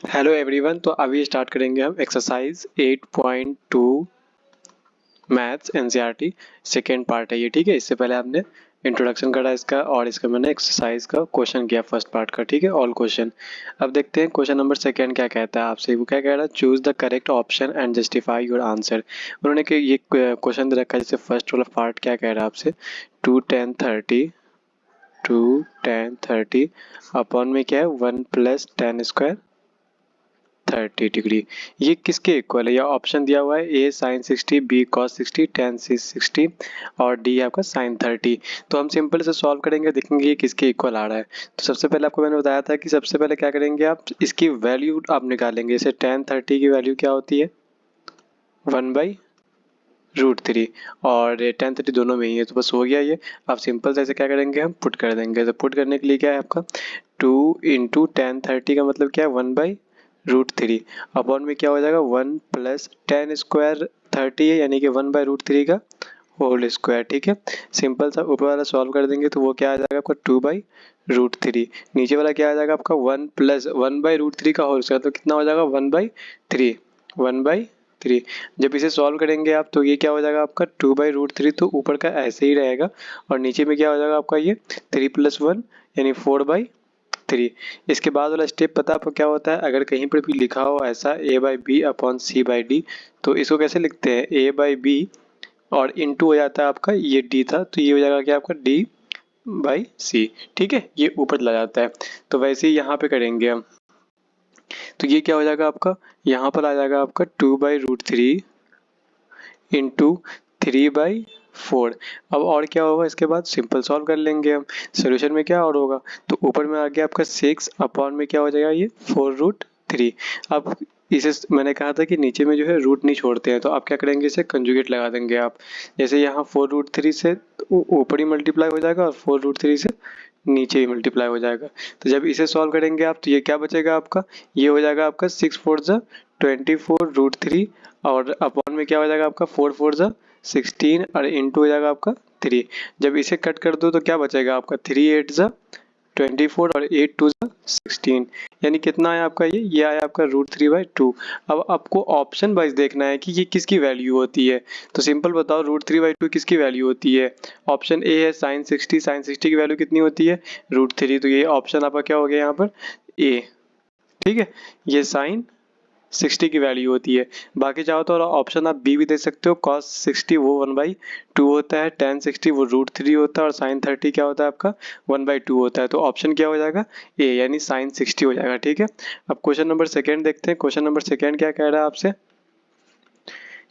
Hello everyone. तो अभी start करेंगे हम exercise 8.2 maths NCERT second part है ये, ठीक है। इससे पहले आपने इंट्रोडक्शन करा इसका और इसका मैंने एक्सरसाइज का क्वेश्चन किया फर्स्ट पार्ट का, ठीक है, ऑल क्वेश्चन। अब देखते हैं क्वेश्चन नंबर सेकेंड क्या कहता है आपसे। वो क्या कह रहा है, choose the correct option and justify your answer. उन्होंने कि ये क्वेश्चन दे रखा है, जैसे फर्स्ट वाला पार्ट क्या कह रहा है आपसे, 2 tan 30 अपॉन में क्या है 1 + tan² 30 डिग्री। ये किसके इक्वल है, या ऑप्शन दिया हुआ है ए sin 60, बी cos 60, tan 60 और डी आपका sin 30। तो हम सिंपल से सॉल्व करेंगे, देखेंगे ये किसके इक्वल आ रहा है। तो सबसे पहले आपको मैंने बताया था कि सबसे पहले क्या करेंगे, आप इसकी वैल्यू आप निकालेंगे। जैसे tan 30 की वैल्यू क्या होती है 1/√3 और tan 30 दोनों में ही है, तो बस हो गया ये। अब सिंपल से ऐसे क्या करेंगे, हम पुट कर देंगे। तो पुट करने के लिए क्या है आपका 2 × tan 30 का मतलब क्या है 1/√3 अपॉन में क्या हो जाएगा 1 + tan² 30 है, यानी कि 1/√3 का होल स्क्वायर, ठीक है। सिंपल सा ऊपर वाला सॉल्व कर देंगे तो वो क्या आ जाएगा आपका 2/√3। नीचे वाला क्या आ जाएगा आपका 1 + 1/√3 का होल स्क्वायर, तो कितना हो जाएगा 1/3 1/3। जब इसे सॉल्व करेंगे आप तो ये क्या हो जाएगा आपका 2/√3, तो ऊपर का ऐसे ही रहेगा और नीचे में क्या हो जाएगा आपका ये 3 + 1 यानी 4/3। इसके बाद वाला स्टेप पता आपको क्या होता है, अगर कहीं पर भी लिखा हो ऐसा a/b/c/d, तो इसको कैसे लिखते हैं a/b और इंटू हो जाता है आपका ये d था, तो ये हो जाएगा क्या आपका d/c, ठीक है, ये ऊपर चला जाता है। तो वैसे ही यहाँ पे करेंगे हम, तो ये क्या हो जाएगा आपका, यहाँ पर आ जाएगा आपका 2/√3 इंटू 3/4। अब और क्या होगा, इसके बाद सिंपल सॉल्व कर लेंगे हम। सोल्यूशन में क्या और होगा, तो ऊपर में आ गया आपका 6 अपॉन में क्या हो जाएगा ये 4√3। अब इसे मैंने कहा था कि नीचे में जो है रूट नहीं छोड़ते हैं, तो आप क्या करेंगे, इसे कंजुगेट लगा देंगे आप। जैसे यहाँ 4√3 से ऊपर ही मल्टीप्लाई हो जाएगा और 4√3 से नीचे ही मल्टीप्लाई हो जाएगा। तो जब इसे सॉल्व करेंगे आप तो ये क्या बचेगा आपका, ये हो जाएगा आपका 6×4 = 24√3 और अपॉन में क्या हो जाएगा आपका 4×4 = 16 और इंटू हो जाएगा आपका 3। जब इसे कट कर दो तो क्या बचेगा आपका 3×8 = 24 और 8×2 = 16, यानी कितना आया आपका ये आया आपका √3/2। अब आपको ऑप्शन वाइज देखना है कि ये किसकी वैल्यू होती है। तो सिंपल बताओ √3/2 किसकी वैल्यू होती है। ऑप्शन ए है sin 60 की वैल्यू कितनी होती है √3, तो ये ऑप्शन आपका क्या हो गया यहाँ पर ए, ठीक है, ये sin 60 की वैल्यू होती है। बाकी चाहो तो ऑप्शन आप बी भी दे सकते हो, cos 60 वो 1/2 होता है, tan 60 वो √3 होता है और sin 30 क्या होता है आपका 1/2 होता है। तो ऑप्शन क्या हो जाएगा ए, यानी sin 60 हो जाएगा, ठीक है। अब क्वेश्चन नंबर सेकेंड देखते हैं। क्वेश्चन नंबर सेकेंड क्या कह रहा है आपसे, कह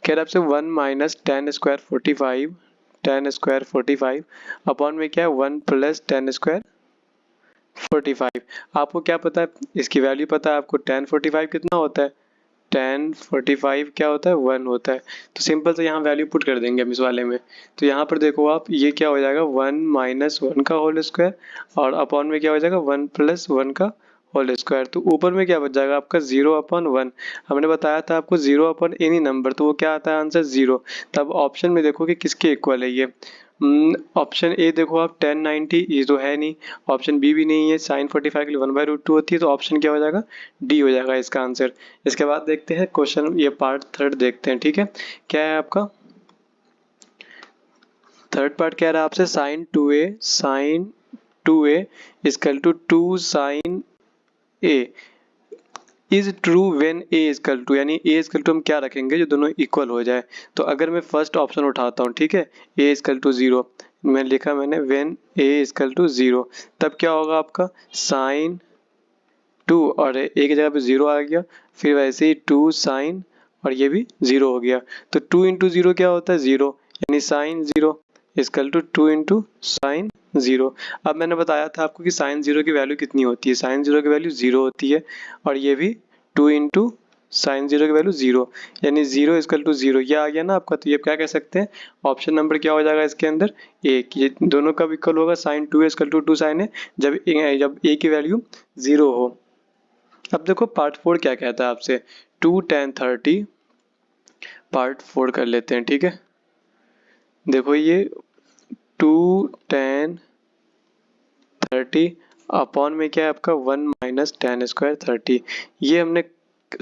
रहा है आपसे 1 - tan² 45 अपॉन में क्या है 1 + tan² 45। आपको क्या पता है, इसकी वैल्यू पता है आपको, tan 45 कितना होता है, tan 45 क्या होता है 1 होता है। तो सिंपल से यहाँ वैल्यू पुट कर देंगे हम इस वाले में। तो यहाँ पर देखो आप, ये क्या हो जाएगा 1 - 1 का होल स्क्वायर और अपॉन में क्या हो जाएगा 1 + 1 का होल स्क्वायर। तो ऊपर में क्या बच जाएगा आपका 0/1। हमने बताया था आपको 0/एनी नंबर, तो वो क्या आता है आंसर 0। तब ऑप्शन में देखो कि किसके इक्वल है ये। ऑप्शन ए देखो आप tan 90, ये तो है नहीं। ऑप्शन बी भी नहीं है, sin 45 के लिए 1/√2 होती है, तो ऑप्शन क्या हो जाएगा डी हो जाएगा इसका आंसर। इसके बाद देखते हैं क्वेश्चन, ये पार्ट थर्ड देखते हैं, ठीक है। क्या है आपका थर्ड पार्ट, कह रहा है आपसे sin 2a = 2 sin a is true when a = यानी a = हम क्या रखेंगे जो दोनों इक्वल हो जाए। तो अगर मैं फर्स्ट ऑप्शन उठाता हूँ, ठीक है, a = 0, मैं लिखा मैंने व्हेन a = 0, तब क्या होगा आपका sin 2 और a की जगह पे 0 आ गया, फिर वैसे ही 2 sin और ये भी 0 हो गया। तो 2 × 0 क्या होता है 0, यानी sin 0 = 2 × sin 0। अब मैंने बताया था आपको कि sin 0 की वैल्यू कितनी होती है, sin 0 की वैल्यू 0 होती है और ये भी 2 × sin 0 की वैल्यू 0, यानी 0 = 0, ये आ गया ना आपका। तो ये क्या कह सकते हैं, ऑप्शन नंबर क्या हो जाएगा इसके अंदर ए, ये दोनों का इक्वल होगा sin 2a = 2 sin a, जब a की वैल्यू 0 हो। अब देखो पार्ट 4 क्या कहता है आपसे, 2 tan 30, पार्ट 4 कर लेते हैं, ठीक है। देखो ये 2 tan 30 अपॉन में क्या है आपका 1 माइनस टेन स्क्वायर 30। ये हमने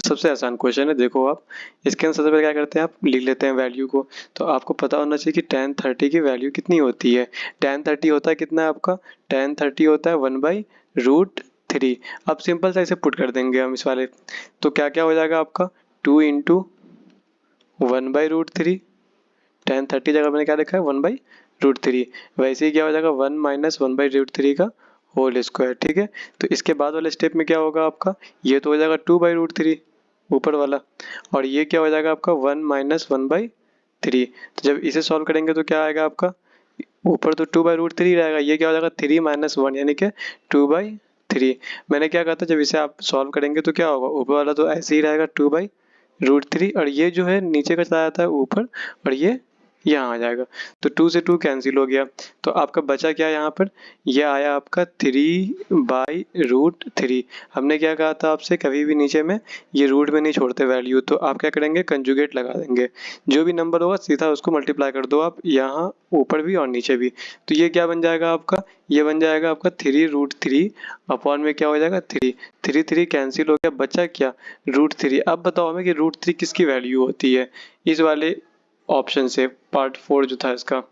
सबसे आसान क्वेश्चन है। देखो आप इसके अंदर सबसे पहले क्या करते हैं, आप लिख लेते हैं वैल्यू को। तो आपको पता होना चाहिए कि टेन 30 की वैल्यू कितनी होती है। टेन 30 होता है कितना है आपका, टेन 30 होता है 1/√3। अब सिंपल सा इसे पुट कर देंगे हम इस वाले। तो क्या क्या हो जाएगा आपका, 2 इंटू 1/√3। टेन 30 जगह मैंने क्या लिखा है, 1/√3। वैसे ही क्या हो जाएगा 1 माइनस 1/√3 का होल स्क्वायर। ठीक है, तो इसके बाद वाले स्टेप में क्या होगा आपका, ये तो हो जाएगा 2/√3 ऊपर वाला, और ये क्या हो जाएगा आपका 1 माइनस 1/3। तो जब इसे सॉल्व करेंगे तो क्या आएगा आपका, ऊपर तो 2/√3 रहेगा, ये क्या हो जाएगा 3 माइनस 1 यानी कि 2/3। मैंने क्या कहा था, जब इसे आप सॉल्व करेंगे तो क्या होगा, ऊपर वाला तो ऐसे ही रहेगा 2/√3, और ये जो है नीचे का चला जाता है ऊपर, और ये यहाँ आ जाएगा। तो 2 से 2 कैंसिल हो गया। तो आपका बचा क्या यहाँ पर, ये आया आपका 3/√3। हमने क्या कहा था आपसे, कभी भी नीचे में ये रूट में नहीं छोड़ते वैल्यू, तो आप क्या करेंगे, कंजुगेट लगा देंगे। जो भी नंबर होगा सीधा उसको मल्टीप्लाई कर दो आप, यहाँ ऊपर भी और नीचे भी। तो ये क्या बन जाएगा आपका, ये बन जाएगा आपका 3√3 अपॉन में क्या हो जाएगा 3। 3 कैंसिल हो गया, बचा क्या, √3। अब बताओ हमें कि √3 किसकी वैल्यू होती है। इस वाले ऑप्शन से पार्ट 4 जो था इसका,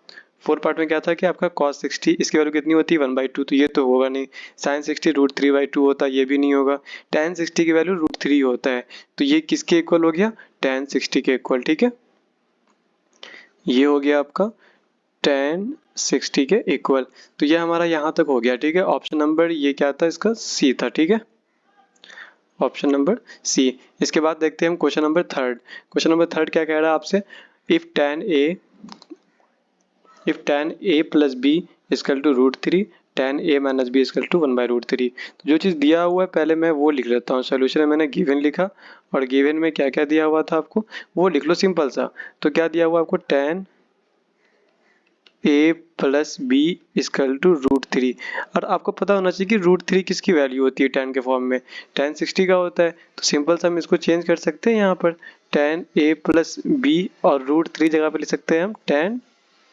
4 पार्ट में क्या था कि आपका cos 60 इसकी वैल्यू कितनी होती है 1/2, तो ये तो होगा नहीं। sin 60 √3/2 होता है, ये भी नहीं होगा। tan 60 की वैल्यू √3 होता है, तो ये किसके इक्वल हो गया, tan 60 के इक्वल। ठीक है, ये हो गया आपका tan 60 के इक्वल। तो ये हमारा यहाँ तक हो गया। ठीक है, ऑप्शन नंबर ये क्या था इसका, सी था। ठीक है, ऑप्शन नंबर सी। इसके बाद देखते हैं हम question number third. Question number third क्या कह रहा है आपसे, if tan a plus b equal to √3, tan a minus b equal to 1/√3। तो जो चीज़ दिया हुआ है पहले मैं वो लिख लेता हूँ। सोल्यूशन में मैंने गिवन लिखा, और गिवन में क्या क्या दिया हुआ था आपको वो लिख लो सिंपल सा। तो क्या दिया हुआ आपको, tan a plus b equal to √3। और आपको पता होना चाहिए कि √3 किसकी वैल्यू होती है tan के फॉर्म में, tan 60 का होता है। तो सिंपल सा हम इसको चेंज कर सकते हैं यहाँ पर, tan a प्लस बी और √3 जगह पे लिख सकते हैं हम tan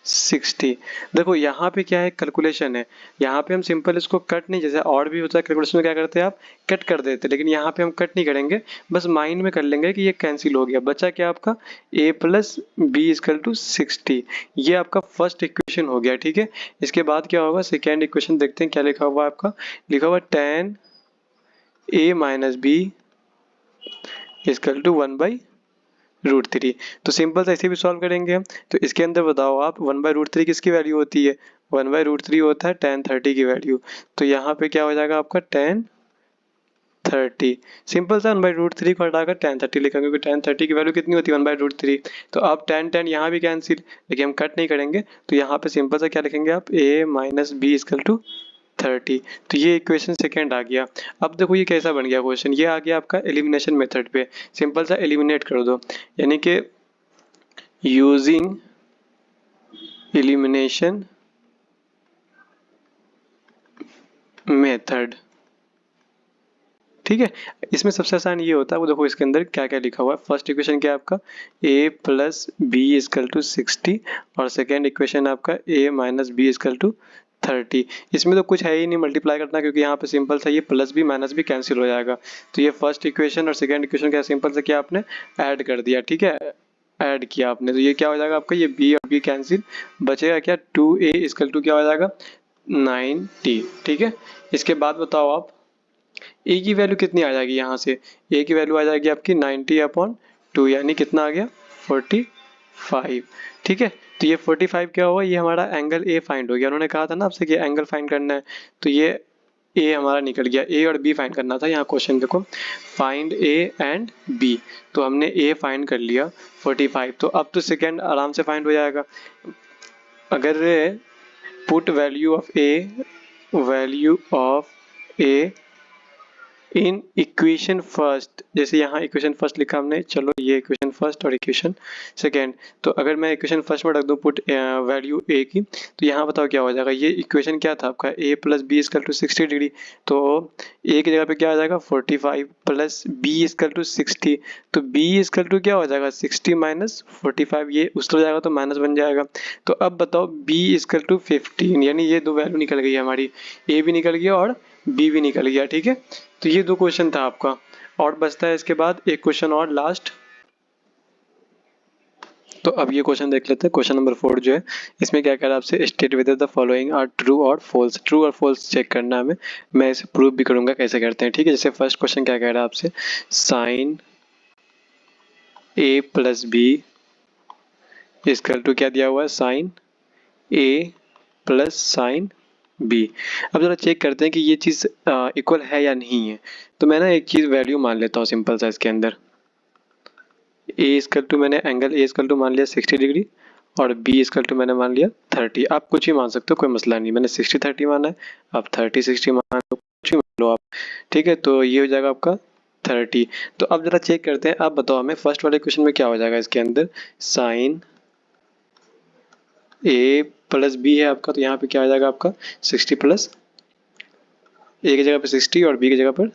60। देखो यहाँ पे क्या है, कैलकुलेशन है। यहाँ पे हम सिंपल इसको कट नहीं, जैसे और भी होता है कैलकुलेशन में क्या करते हैं आप, कट कर देते हैं, लेकिन यहाँ पे हम कट नहीं करेंगे, बस माइंड में कर लेंगे कि ये कैंसिल हो गया। बचा क्या आपका, a plus b equal to 60। ये आपका फर्स्ट इक्वेशन हो गया। ठीक है, इसके बाद क्या होगा, सेकेंड इक्वेशन देखते हैं क्या लिखा हुआ है आपका। लिखा हुआ tan a minus b equal to 1/√3। तो सिंपल से ऐसे भी सॉल्व करेंगे हम। तो इसके अंदर बताओ आप 1/√3 किसकी वैल्यू होती है, 1/√3 होता है tan 30 की वैल्यू। तो यहाँ पे क्या हो जाएगा आपका tan 30। सिंपल सा 1/√3 को हटाकर tan 30 लिखा, क्योंकि tan 30 की वैल्यू कितनी होती है 1/√3। तो अब tan यहाँ भी कैंसिल, लेकिन हम कट नहीं करेंगे। तो यहाँ पे सिंपल सा क्या लिखेंगे आप, a minus b equal to 30। तो ये इक्वेशन सेकेंड आ गया। अब देखो ये कैसा बन गया क्वेश्चन, ये आ गया आपका एलिमिनेशन मेथड पे। सिंपल सा एलिमिनेट कर दो, यानी कि यूजिंग एलिमिनेशन मेथड। ठीक है, इसमें सबसे आसान ये होता है, वो देखो इसके अंदर क्या क्या लिखा हुआ है। फर्स्ट इक्वेशन क्या है आपका, a plus b equal to 60, और सेकेंड इक्वेशन आपका a minus b equal to 30। इसमें तो कुछ है ही नहीं मल्टीप्लाई करना, क्योंकि यहाँ पे सिंपल सा ये प्लस भी माइनस भी कैंसिल हो जाएगा। तो ये फर्स्ट इक्वेशन और सेकेंड इक्वेशन क्या सिंपल से क्या आपने ऐड कर दिया। ठीक है, ऐड किया आपने, तो ये क्या हो जाएगा आपका, ये b और b कैंसिल, बचेगा क्या 2a इजकल टू क्या हो जाएगा 90। ठीक है, इसके बाद बताओ आप ए की वैल्यू कितनी आ जाएगी, यहाँ से ए की वैल्यू आ जाएगी आपकी 90/2, यानी कितना आ गया 45। ठीक है, तो ये 45 क्या हुआ, ये हमारा एंगल ए फाइंड हो गया। उन्होंने कहा था ना आपसे कि एंगल फाइंड करना है, तो ये ए हमारा निकल गया। ए और बी फाइंड करना था, यहाँ क्वेश्चन देखो, फाइंड ए एंड बी। तो हमने ए फाइंड कर लिया 45। तो अब तो सेकेंड आराम से फाइंड हो जाएगा। अगर put value of A in equation first, जैसे यहाँ इक्वेशन फर्स्ट लिखा हमने, चलो ये इक्वेशन फर्स्ट और इक्वेशन सेकेंड। तो अगर मैं इक्वेशन फर्स्ट में रख दूँ पुट वैल्यू ए की, तो यहाँ बताओ क्या हो जाएगा। ये इक्वेशन क्या था आपका, a plus b equal to 60 degree. तो a की जगह पे क्या आ जाएगा 45 प्लस b इजकल टू 60। तो b इजकल टू क्या हो जाएगा 60 माइनस 45, ये उस तरह जाएगा तो माइनस बन जाएगा। तो अब बताओ b इजकल टू 15, यानी ये दो वैल्यू निकल गई हमारी, a भी निकल गया और बी भी निकल गया। ठीक है, तो ये 2 क्वेश्चन था आपका, और बचता है इसके बाद एक क्वेश्चन और लास्ट। तो अब ये क्वेश्चन देख लेते हैं, क्वेश्चन नंबर 4 जो है, इसमें क्या कह रहा है आपसे, state whether the following are true और फॉल्स। ट्रू और फॉल्स चेक करना है हमें, मैं इसे प्रूव भी करूंगा कैसे करते हैं। ठीक है, जैसे फर्स्ट क्वेश्चन क्या कह रहा है आपसे, sine a plus b equal to क्या दिया हुआ है, sine a plus sine b. अब जरा चेक करते हैं कि ये चीज़ इक्वल है या नहीं है। तो मैं ना एक चीज़ वैल्यू मान लेता हूँ सिंपल सा इसके अंदर, ए इसकल टू मैंने एंगल ए इसकल टू मान लिया 60 डिग्री और बी इसकल टू मैंने मान लिया 30। आप कुछ ही मान सकते हो, कोई मसला नहीं, मैंने 60-30 माना है, आप 30-60 मान लो, कुछ ही मान लो आप। ठीक है, तो ये हो जाएगा आपका 30। तो अब जरा चेक करते हैं, आप बताओ हमें फर्स्ट वाले क्वेश्चन में क्या हो जाएगा इसके अंदर, साइन ए प्लस बी है आपका, तो यहाँ पे क्या आ जाएगा आपका 60 प्लस ए की जगह पे 60 और बी की जगह पर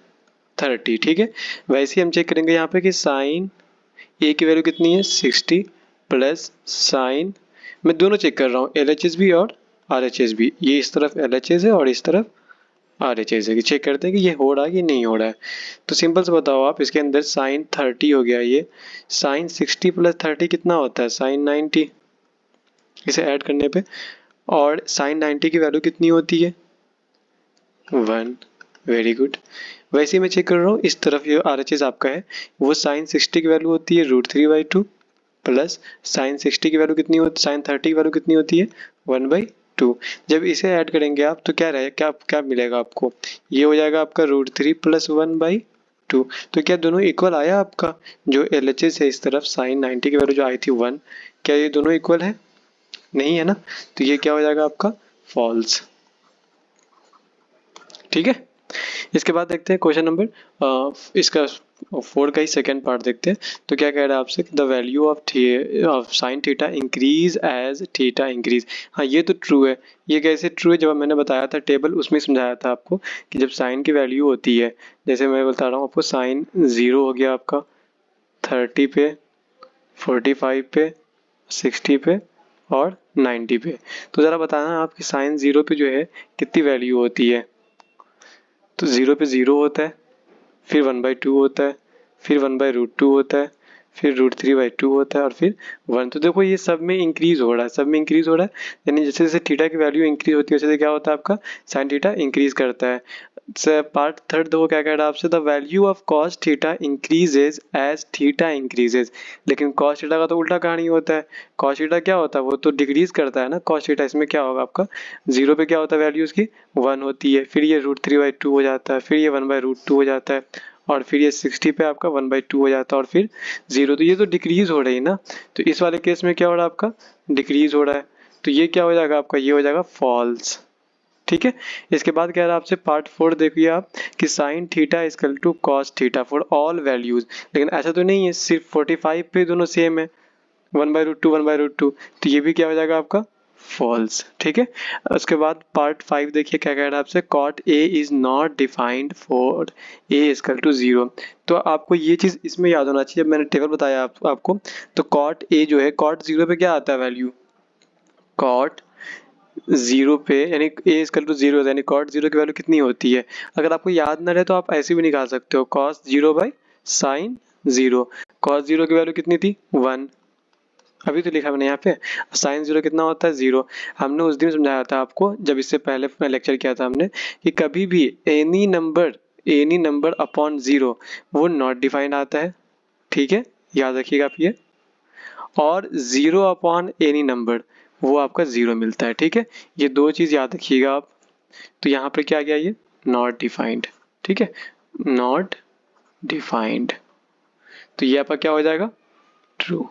30। ठीक है, वैसे ही हम चेक करेंगे यहाँ पे कि साइन ए की वैल्यू कितनी है 60 प्लस साइन, मैं दोनों चेक कर रहा हूँ LHS भी और RHS भी, ये इस तरफ LHS है और इस तरफ RHS है, चेक करते हैं कि ये हो रहा है कि नहीं हो रहा है। तो सिंपल से बताओ आप, इसके अंदर साइन 30 हो गया, ये साइन 60 प्लस 30 कितना होता है, साइन 90, इसे ऐड करने पे, और साइन 90 की वैल्यू कितनी होती है 1। Very good. वैसे ही मैं चेक कर रहा हूँ इस तरफ, ये RHS आपका है, वो साइन 60 की वैल्यू होती है √3/2 प्लस साइन 60 की वैल्यू कितनी होती है, साइन 30 की वैल्यू कितनी होती है 1/2। जब इसे ऐड करेंगे आप तो क्या रहेगा, क्या क्या मिलेगा आपको, ये हो जाएगा आपका √3 प्लस 1/2। तो क्या दोनों इक्वल आया आपका, जो LHS है इस तरफ साइन 90 की वैल्यू जो आई थी 1, क्या ये दोनों इक्वल है, नहीं है ना, तो ये क्या हो जाएगा आपका फॉल्स। ठीक है, इसके बाद देखते हैं क्वेश्चन नंबर इसका 4 का ही सेकेंड पार्ट देखते हैं। तो क्या कह रहा है आपसे, the value of sine theta increase as theta increase. हाँ ये तो ट्रू है। ये कैसे ट्रू है, जब मैंने बताया था टेबल उसमें समझाया था आपको कि जब साइन की वैल्यू होती है, जैसे मैं बता रहा हूँ आपको, साइन 0 हो गया आपका 30 पे, 45 पे, 60 पे और 90 पे। तो ज़रा बताना आपकी साइन 0 पे जो है कितनी वैल्यू होती है। तो 0 पे 0 होता है, फिर 1/2 होता है, फिर 1/√2 होता है, फिर √3/2 होता है और फिर 1। तो देखो ये सब में इंक्रीज हो रहा है, सब में इंक्रीज हो रहा है, यानी जैसे जैसे थीटा की वैल्यू इंक्रीज होती है वैसे क्या होता है आपका साइन थीटा इंक्रीज करता है। पार्ट थर्ड देखो क्या कह रहा है आपसे, the value of cos theta increases as theta increases. लेकिन कॉस थीटा का तो उल्टा कहानी होता है, कॉस थीटा क्या होता है, वो तो डिक्रीज करता है ना कॉस थीटा। इसमें क्या होगा आपका 0 पे क्या होता है वैल्यू उसकी 1 होती है, फिर ये √3/2 हो जाता है, फिर ये 1/√2 हो जाता है और फिर ये 60 पे आपका 1/2 हो जाता है और फिर 0। तो ये तो डिक्रीज हो रही है ना, तो इस वाले केस में क्या हो रहा है आपका डिक्रीज हो रहा है, तो ये क्या हो जाएगा आपका, ये हो जाएगा फॉल्स। ठीक है, इसके बाद कह रहा है आपसे पार्ट 4 देखिए आप कि sine theta equal to cos theta for all values. लेकिन ऐसा तो नहीं है, सिर्फ 45 पे दोनों सेम है, 1/√2 1/√2, तो ये भी क्या हो जाएगा आपका फॉल्स। ठीक है, उसके बाद पार्ट 5 देखिए क्या कह रहा है आपसे, cot a is not defined for a equal to 0। तो आपको ये चीज़ इसमें याद होना चाहिए, जब मैंने टेबल बताया आपको, तो कॉट ए जो है, कॉट 0 पे क्या आता है वैल्यू, कॉट 0 पे यानी ए इजकल टू 0 यानी कॉट 0 की वैल्यू कितनी होती है। अगर आपको याद ना रहे तो आप ऐसे भी निकाल सकते हो, कॉस 0/साइन 0, कॉस 0 की वैल्यू कितनी थी 1, अभी तो लिखा मैंने यहाँ पे, साइन 0 कितना होता है 0। हमने उस दिन समझाया था आपको, जब इससे पहले लेक्चर किया था हमने, कि कभी भी एनी नंबर अपॉन 0 वो नॉट डिफाइंड आता है। ठीक है, याद रखिएगा आप ये, और 0 अपॉन एनी नंबर वो आपका 0 मिलता है। ठीक है, ये दो चीज़ याद रखिएगा आप। तो यहाँ पर क्या आ गया, ये नॉट डिफाइंड। ठीक है, नॉट डिफाइंड, तो ये आपका क्या हो जाएगा ट्रू।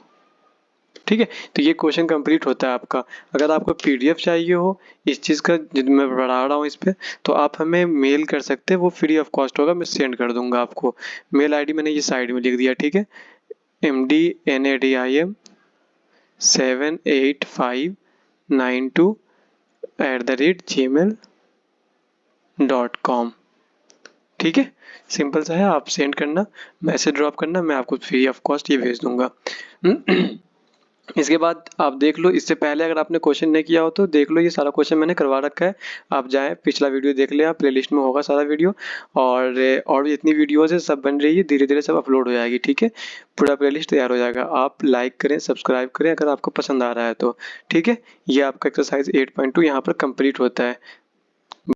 ठीक है, तो ये क्वेश्चन कंप्लीट होता है आपका। अगर आपको PDF चाहिए हो इस चीज़ का, जो मैं पढ़ा रहा हूँ इस पर, तो आप हमें मेल कर सकते हैं, वो फ्री ऑफ कॉस्ट होगा, मैं सेंड कर दूंगा आपको। मेल ID मैंने ये साइड में लिख दिया। ठीक है, mdnadim78592@gmail.com। ठीक है, सिंपल सा है, आप सेंड करना, मैसेज ड्रॉप करना, मैं आपको फ्री ऑफ कॉस्ट ये भेज दूंगा। इसके बाद आप देख लो, इससे पहले अगर आपने क्वेश्चन नहीं किया हो तो देख लो, ये सारा क्वेश्चन मैंने करवा रखा है। आप जाएँ पिछला वीडियो देख लें, आप प्लेलिस्ट में होगा सारा वीडियो। और भी जितनी वीडियोज़ है सब बन रही है, धीरे धीरे सब अपलोड हो जाएगी, ठीक है। पूरा प्लेलिस्ट तैयार हो जाएगा। आप लाइक करें, सब्सक्राइब करें अगर आपको पसंद आ रहा है तो, ठीक है। ये आपका एक्सरसाइज 8.2 यहाँ पर कंप्लीट होता है।